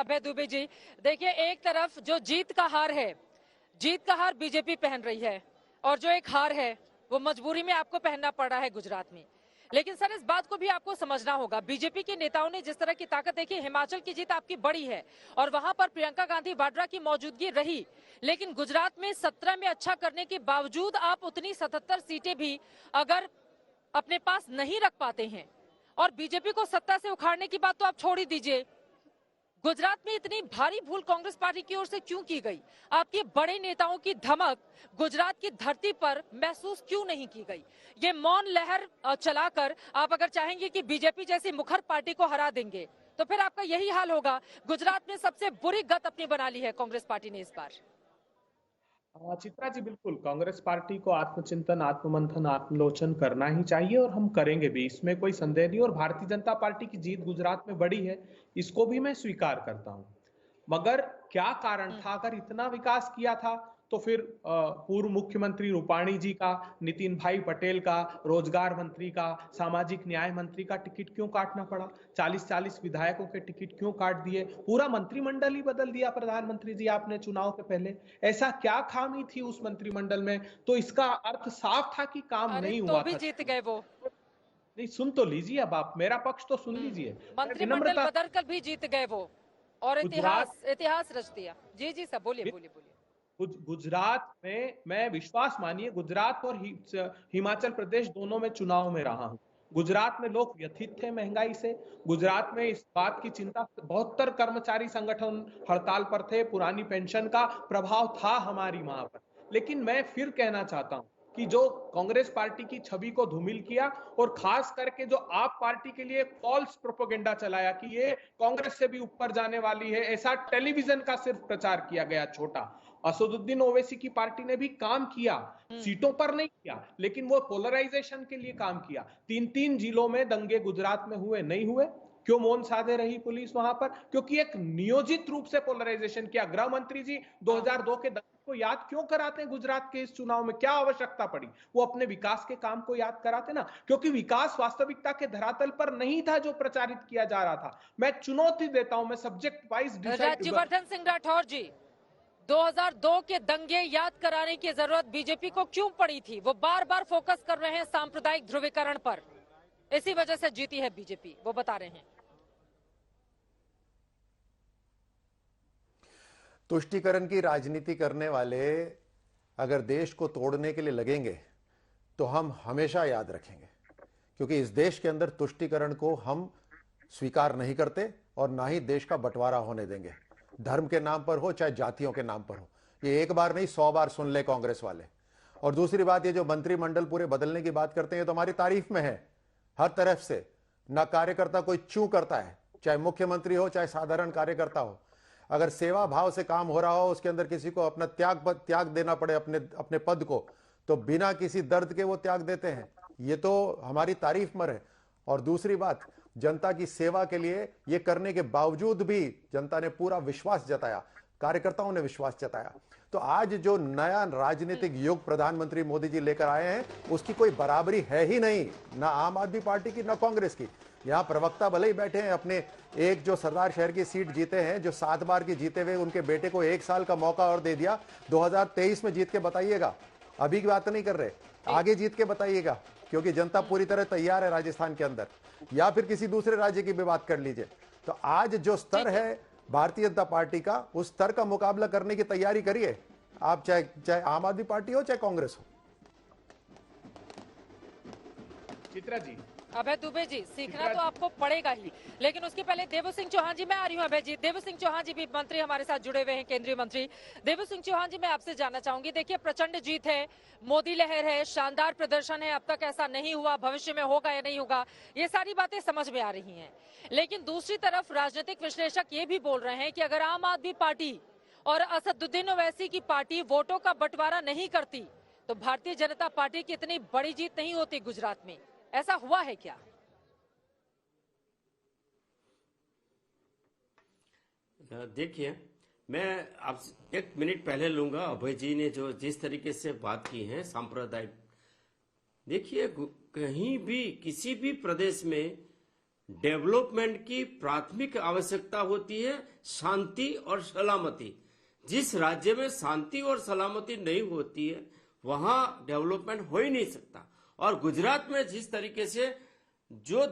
अभय दुबे जी, देखिए एक तरफ जो जीत का हार है, जीत का हार बीजेपी पहन रही है और जो एक हार है वो मजबूरी में आपको पहनना पड़ रहा है गुजरात में। लेकिन सर इस बात को भी आपको समझना होगा, बीजेपी के नेताओं ने जिस तरह की ताकत देखी, हिमाचल की जीत आपकी बड़ी है और वहां पर प्रियंका गांधी वाड्रा की मौजूदगी रही, लेकिन गुजरात में 17 में अच्छा करने के बावजूद आप उतनी 77 सीटें भी अगर अपने पास नहीं रख पाते हैं और बीजेपी को सत्ता से उखाड़ने की बात तो आप छोड़ ही दीजिए, गुजरात में इतनी भारी भूल कांग्रेस पार्टी की ओर से क्यों की गई? आपके बड़े नेताओं की धमक गुजरात की धरती पर महसूस क्यों नहीं की गई? ये मौन लहर चलाकर आप अगर चाहेंगे कि बीजेपी जैसी मुखर पार्टी को हरा देंगे तो फिर आपका यही हाल होगा। गुजरात में सबसे बुरी गत अपनी बना ली है कांग्रेस पार्टी ने इस बार। चित्रा जी, बिल्कुल कांग्रेस पार्टी को आत्मचिंतन, आत्ममंथन, आत्मलोचन करना ही चाहिए और हम करेंगे भी, इसमें कोई संदेह नहीं। और भारतीय जनता पार्टी की जीत गुजरात में बड़ी है, इसको भी मैं स्वीकार करता हूं। मगर क्या कारण था? अगर इतना विकास किया था तो फिर पूर्व मुख्यमंत्री रूपाणी जी का, नितिन भाई पटेल का, रोजगार मंत्री का, सामाजिक न्याय मंत्री का टिकट क्यों काटना पड़ा? 40-40 विधायकों के टिकट क्यों काट दिए? पूरा मंत्रिमंडल ही बदल दिया प्रधानमंत्री जी आपने चुनाव के पहले। ऐसा क्या खामी थी उस मंत्रिमंडल में? तो इसका अर्थ साफ था कि काम नहीं तो हुआ भी था। जीत गए वो। नहीं, सुन तो लीजिए, अब आप मेरा पक्ष तो सुन लीजिए। मंत्रिमंडल बदल कर भी जीत गए वो और गुजरात इतिहास रच दिया। जी जी सर, बोलिए बोलिए बोलिए। गुजरात में मैं, विश्वास मानिए, गुजरात और हिमाचल प्रदेश दोनों में चुनाव में रहा हूं। गुजरात में लोग व्यथित थे महंगाई से। गुजरात में इस बात की चिंता, 72 कर्मचारी संगठन हड़ताल पर थे, पुरानी पेंशन का प्रभाव था हमारी वहां पर। लेकिन मैं फिर कहना चाहता हूं कि जो कांग्रेस पार्टी की छवि को धूमिल किया और खास करके जो आप पार्टी के लिए फॉल्स प्रोपेगेंडा चलाया कि ये कांग्रेस से भी ऊपर जाने वाली है, ऐसा टेलीविजन का सिर्फ प्रचार किया गया छोटा। असदुद्दीन ओवैसी की पार्टी ने भी काम किया, सीटों पर नहीं किया, लेकिन वो पोलराइजेशन के लिए काम किया। 3-3 जिलों में दंगे गुजरात में हुए, नहीं हुए? क्यों मौन साधे रही पुलिस वहां पर? क्योंकि एक नियोजित रूप से पोलराइजेशन किया। गृह मंत्री जी 2002 के दंगे को याद क्यों कराते हैं? गुजरात के इस चुनाव में क्या आवश्यकता पड़ी? वो अपने विकास के काम को याद कराते ना, क्योंकि विकास वास्तविकता के धरातल पर नहीं था जो प्रचारित किया जा रहा था। मैं चुनौती देता हूं, मैं subject wise decide. Rajyavardhan Singh Rathore ji, 2002 के दंगे याद कराने की जरूरत बीजेपी को क्यों पड़ी थी? वो बार बार फोकस कर रहे हैं सांप्रदायिक ध्रुवीकरण पर, इसी वजह से जीती है बीजेपी, वो बता रहे हैं। तुष्टीकरण की राजनीति करने वाले अगर देश को तोड़ने के लिए लगेंगे तो हम हमेशा याद रखेंगे, क्योंकि इस देश के अंदर तुष्टीकरण को हम स्वीकार नहीं करते और ना ही देश का बंटवारा होने देंगे, धर्म के नाम पर हो चाहे जातियों के नाम पर हो। ये एक बार नहीं 100 बार सुन ले कांग्रेस वाले। और दूसरी बात, ये जो मंत्रिमंडल पूरे बदलने की बात करते हैं तो हमारी तारीफ में है हर तरफ से। ना कार्यकर्ता कोई चू करता है, चाहे मुख्यमंत्री हो चाहे साधारण कार्यकर्ता हो। अगर सेवा भाव से काम हो रहा हो, उसके अंदर किसी को अपना त्याग देना पड़े अपने पद को, तो बिना किसी दर्द के वो त्याग देते हैं। ये तो हमारी तारीफ में है। और दूसरी बात, जनता की सेवा के लिए ये करने के बावजूद भी जनता ने पूरा विश्वास जताया, कार्यकर्ताओं ने विश्वास जताया। तो आज जो नया राजनीतिक युग प्रधानमंत्री मोदी जी लेकर आए हैं, उसकी कोई बराबरी है ही नहीं, ना आम आदमी पार्टी की ना कांग्रेस की। यहां प्रवक्ता भले ही बैठे हैं, अपने एक जो सरदार शहर की सीट जीते हैं, जो 7 बार की जीते हुए, उनके बेटे को 1 साल का मौका और दे दिया। 2023 में जीत के बताइएगा, अभी की बात नहीं कर रहे, आगे जीत के बताइएगा, क्योंकि जनता पूरी तरह तैयार है राजस्थान के अंदर। या फिर किसी दूसरे राज्य की भी बात कर लीजिए। तो आज जो स्तर है भारतीय जनता पार्टी का, उस स्तर का मुकाबला करने की तैयारी करिए आप, चाहे आम आदमी पार्टी हो चाहे कांग्रेस हो। चित्रा जी, अभय दुबे जी, सीखना तो आपको पड़ेगा ही, लेकिन उसके पहले देवू सिंह चौहान जी, मैं आ रही हूँ अभय जी। देवू सिंह चौहान जी भी मंत्री हमारे साथ जुड़े हुए हैं, केंद्रीय मंत्री देवू सिंह चौहान जी, मैं आपसे जानना चाहूंगी, देखिए प्रचंड जीत है, मोदी लहर है, शानदार प्रदर्शन है, अब तक ऐसा नहीं हुआ, भविष्य में होगा या नहीं होगा, ये सारी बातें समझ में आ रही हैं। लेकिन दूसरी तरफ राजनीतिक विश्लेषक ये भी बोल रहे हैं कि अगर आम आदमी पार्टी और असदुद्दीन ओवैसी की पार्टी वोटों का बंटवारा नहीं करती तो भारतीय जनता पार्टी की इतनी बड़ी जीत नहीं होती गुजरात में। ऐसा हुआ है क्या? देखिए, मैं आप 1 मिनट पहले लूंगा। अभय जी ने जो जिस तरीके से बात की है सांप्रदायिक, देखिए कहीं भी किसी भी प्रदेश में डेवलपमेंट की प्राथमिक आवश्यकता होती है शांति और सलामती। जिस राज्य में शांति और सलामती नहीं होती है वहां डेवलपमेंट हो ही नहीं सकता। और गुजरात में जिस तरीके से जो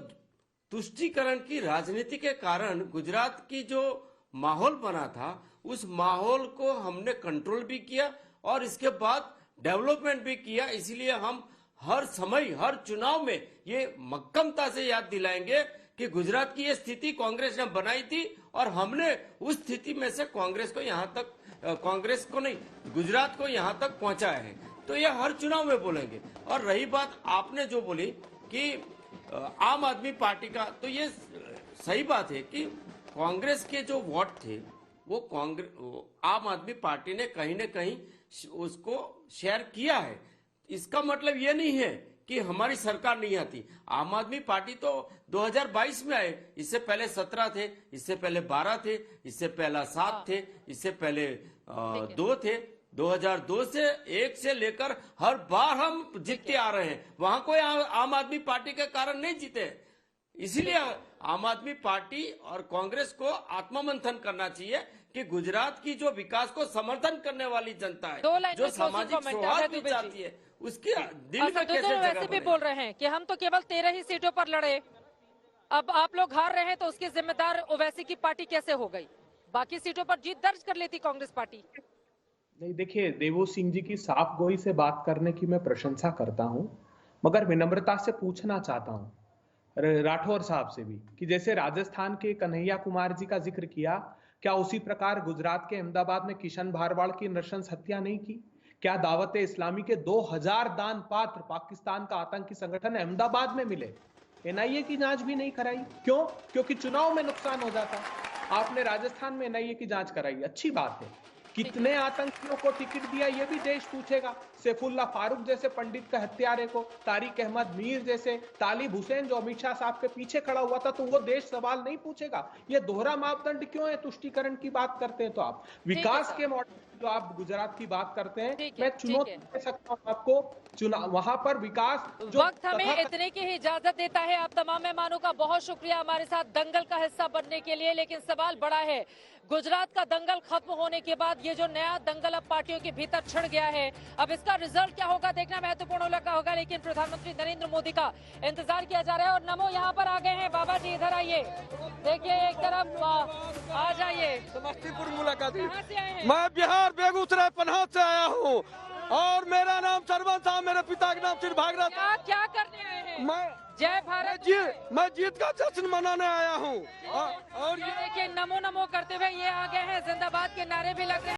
तुष्टीकरण की राजनीति के कारण गुजरात की जो माहौल बना था उस माहौल को हमने कंट्रोल भी किया और इसके बाद डेवलपमेंट भी किया। इसलिए हम हर समय हर चुनाव में ये मक्कमता से याद दिलाएंगे कि गुजरात की ये स्थिति कांग्रेस ने बनाई थी और हमने उस स्थिति में से कांग्रेस को नहीं गुजरात को यहां तक पहुंचाया है। तो ये हर चुनाव में बोलेंगे। और रही बात आपने जो बोली कि आम आदमी पार्टी का, तो ये सही बात है कि कांग्रेस के जो वोट थे वो आम आदमी पार्टी ने कहीं न कहीं उसको शेयर किया है। इसका मतलब ये नहीं है कि हमारी सरकार नहीं आती। आम आदमी पार्टी तो 2022 में आए, इससे पहले 17 थे, इससे पहले 12 थे, इससे पहला 7 थे, इससे पहले 2 थे। 2002 से 1 से लेकर हर बार हम जीतते आ रहे हैं। वहां कोई आम आदमी पार्टी के कारण नहीं जीते। इसलिए आम आदमी पार्टी और कांग्रेस को आत्ममंथन करना चाहिए कि गुजरात की जो विकास को समर्थन करने वाली जनता है, जो सामाजिक सौहार्द भी चाहती है, उसके दिल में कैसे जगह वैसे भी बोल रहे हैं कि हम तो केवल 13 ही सीटों पर लड़े, अब आप लोग हार रहे हैं तो उसकी जिम्मेदार ओवैसी की पार्टी कैसे हो गई? बाकी सीटों पर जीत दर्ज कर लेती कांग्रेस पार्टी। नहीं, देखिए, देवो सिंह जी की साफ गोई से बात करने की मैं प्रशंसा करता हूं, मगर विनम्रता से पूछना चाहता हूं राठौर साहब से भी कि जैसे राजस्थान के कन्हैया कुमार जी का जिक्र किया, क्या उसी प्रकार गुजरात के अहमदाबाद में किशन भारवाड़ की नृशंस हत्या नहीं की? क्या दावत इस्लामी के 2000 दान पात्र पाकिस्तान का आतंकी संगठन अहमदाबाद में मिले? एनआईए की जांच भी नहीं कराई। क्यों? क्योंकि चुनाव में नुकसान हो जाता। आपने राजस्थान में एनआईए की जांच कराई, अच्छी बात है। कितने आतंकियों को टिकट दिया ये भी देश पूछेगा। सैफुल्लाह फारूक जैसे पंडित का हत्यारे को, तारिक अहमद मीर जैसे, तालिब हुसैन जो अमित शाह साहब के पीछे खड़ा हुआ था, तो वो देश सवाल नहीं पूछेगा। ये दोहरा मापदंड क्यों है? तुष्टीकरण की बात करते हैं तो आप विकास के मॉडल जो आप गुजरात की बात करते हैं, मैं चुनौती दे सकता हूं आपको, वहां पर विकास वक्त हमें इतने की ही इजाजत देता है। आप तमाम मेहमानों का बहुत शुक्रिया हमारे साथ दंगल का हिस्सा बनने के लिए। लेकिन सवाल बड़ा है, गुजरात का दंगल खत्म होने के बाद ये जो नया दंगल अब पार्टियों के भीतर छिड़ गया है, अब इसका रिजल्ट क्या होगा देखना महत्वपूर्ण लगा होगा। लेकिन प्रधानमंत्री नरेंद्र मोदी का इंतजार किया जा रहा है। और नमो यहाँ पर आ गए हैं। बाबा जी इधर आइए, देखिए एक तरफ आ जाइए। समस्तीपुर मुलाकात। कहाँ से आए हैं? मैं बिहार बेगूसराय पन्हा से आया हूँ और मेरा नाम सरवन साहब, मेरे पिता का नाम सिर भागरा। क्या करने आए हैं? मैं जय भारत। मैं जीत का जश्न मनाने आया हूँ। और ये देखिए नमो नमो करते हुए ये आ गए हैं, जिंदाबाद के नारे भी लग रहे हैं।